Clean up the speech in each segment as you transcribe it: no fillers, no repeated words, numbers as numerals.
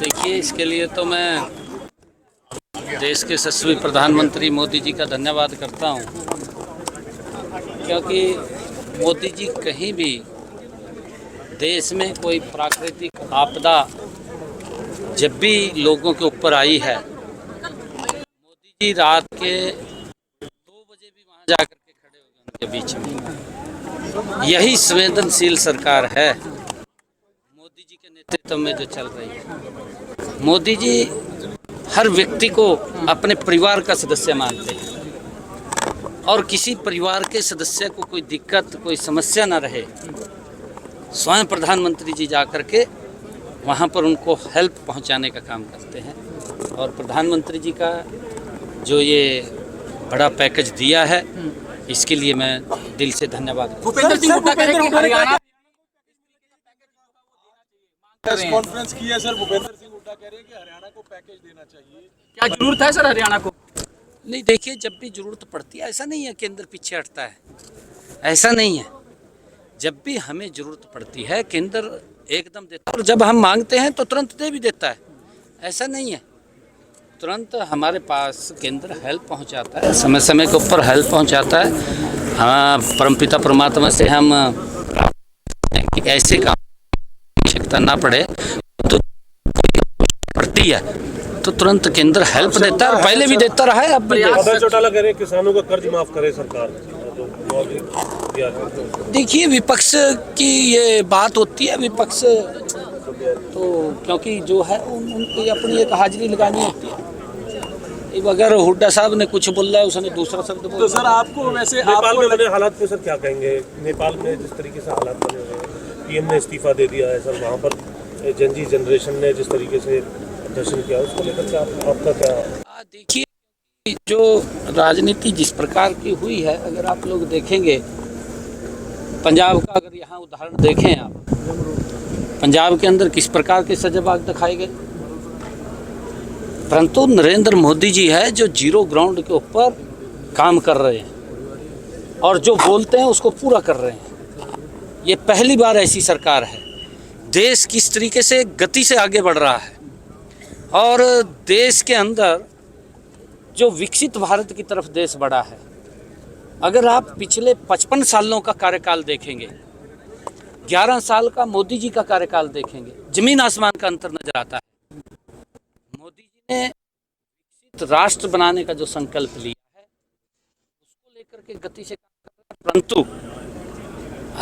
देखिए, इसके लिए तो मैं देश के यशस्वी प्रधानमंत्री मोदी जी का धन्यवाद करता हूं, क्योंकि मोदी जी कहीं भी देश में कोई प्राकृतिक आपदा जब भी लोगों के ऊपर आई है, मोदी जी रात के 2 बजे भी वहां जाकर के खड़े हो गए उनके बीच में। यही संवेदनशील सरकार है मोदी जी के नेतृत्व में जो चल रही है। मोदी जी हर व्यक्ति को अपने परिवार का सदस्य मानते हैं और किसी परिवार के सदस्य को कोई दिक्कत, कोई समस्या ना रहे, स्वयं प्रधानमंत्री जी जाकर के वहाँ पर उनको हेल्प पहुँचाने का काम करते हैं। और प्रधानमंत्री जी का जो ये बड़ा पैकेज दिया है, इसके लिए मैं दिल से धन्यवाद। भूपेंद्र सिंह हुड्डा कह रहे हैं कि हरियाणा प्रेस कॉन्फ्रेंस की है सर। भूपेंद्र सिंह हुड्डा कह रहे हैं कि हरियाणा को पैकेज देना चाहिए। क्या जरूरत है सर हरियाणा को? नहीं, देखिए, जब भी जरूरत पड़ती है, ऐसा नहीं है केंद्र पीछे हटता है, ऐसा नहीं है। जब भी हमें जरूरत पड़ती है केंद्र एकदम देता है, और जब हम मांगते हैं तो तुरंत दे भी देता है, ऐसा नहीं है। तुरंत हमारे पास केंद्र हेल्प पहुंचाता है, समय समय के ऊपर हेल्प पहुंचाता है। हाँ, परमपिता परमात्मा से हम ऐसे काम आवश्यकता ना पड़े तो पड़ती है तो तुरंत केंद्र हेल्प देता है, पहले भी देता रहा है, अब भी देता है। चौटाला कह रहे हैं किसानों का कर्ज माफ करे सरकार। देखिए, विपक्ष की ये बात होती है, विपक्ष तो क्योंकि जो है उनकी अपनी एक हाजिरी लगानी होती है। अगर हुड्डा साहब ने कुछ बोला है, उसने दूसरा शब्द बोला। तो सर आपको वैसे नेपाल में बने हालात पे सर क्या कहेंगे? नेपाल में जिस तरीके से हालात बने हुए हैं, पीएम ने इस्तीफा दे दिया है सर, वहाँ पर जनजी जनरेशन ने जिस तरीके से प्रदर्शन किया, उसको लेकर के आपका क्या? देखिए, जो राजनीति जिस प्रकार की हुई है, अगर आप लोग देखेंगे पंजाब का, अगर यहाँ उदाहरण देखें आप, पंजाब के अंदर किस प्रकार के सजाबाग दिखाए गए, परंतु नरेंद्र मोदी जी है जो जीरो ग्राउंड के ऊपर काम कर रहे हैं और जो बोलते हैं उसको पूरा कर रहे हैं। ये पहली बार ऐसी सरकार है। देश किस तरीके से गति से आगे बढ़ रहा है और देश के अंदर जो विकसित भारत की तरफ देश बढ़ा है। अगर आप पिछले 55 सालों का कार्यकाल देखेंगे, 11 साल का मोदी जी का कार्यकाल देखेंगे, जमीन आसमान का अंतर नजर आता है। मोदी जी ने विकसित राष्ट्र बनाने का जो संकल्प लिया है, उसको लेकर के गति से काम कर रहा है। परंतु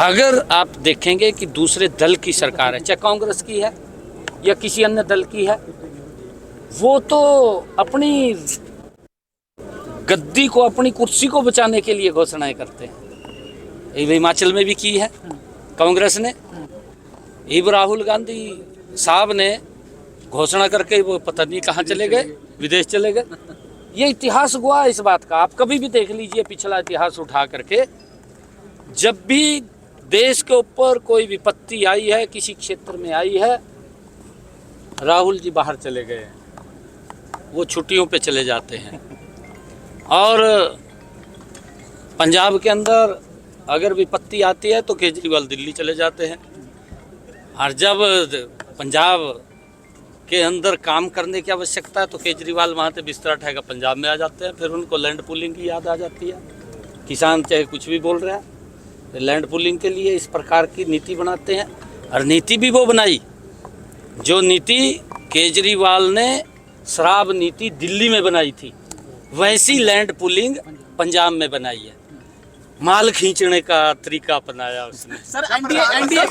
अगर आप देखेंगे कि दूसरे दल की सरकार है, चाहे कांग्रेस की है या किसी अन्य दल की है, वो तो अपनी गद्दी को, अपनी कुर्सी को बचाने के लिए घोषणाएं करते हैं। ये हिमाचल में भी की है कांग्रेस ने। इब राहुल गांधी साहब ने घोषणा करके वो पता नहीं कहाँ चले गए, विदेश चले गए। ये इतिहास हुआ इस बात का। आप कभी भी देख लीजिए पिछला इतिहास उठा करके, जब भी देश के ऊपर कोई विपत्ति आई है, किसी क्षेत्र में आई है, राहुल जी बाहर चले गए, वो छुट्टियों पे चले जाते हैं। और पंजाब के अंदर अगर विपत्ति आती है तो केजरीवाल दिल्ली चले जाते हैं। और जब पंजाब के अंदर काम करने की आवश्यकता है तो केजरीवाल वहाँ से बिस्तर उठाकर पंजाब में आ जाते हैं। फिर उनको लैंड पूलिंग की याद आ जाती है। किसान चाहे कुछ भी बोल रहा है, तो लैंड पूलिंग के लिए इस प्रकार की नीति बनाते हैं। और नीति भी वो बनाई जो नीति केजरीवाल ने शराब नीति दिल्ली में बनाई थी, वैसी लैंड पूलिंग पंजाब में बनाई है। माल खींचने का तरीका अपनाया उसने। Sir NDA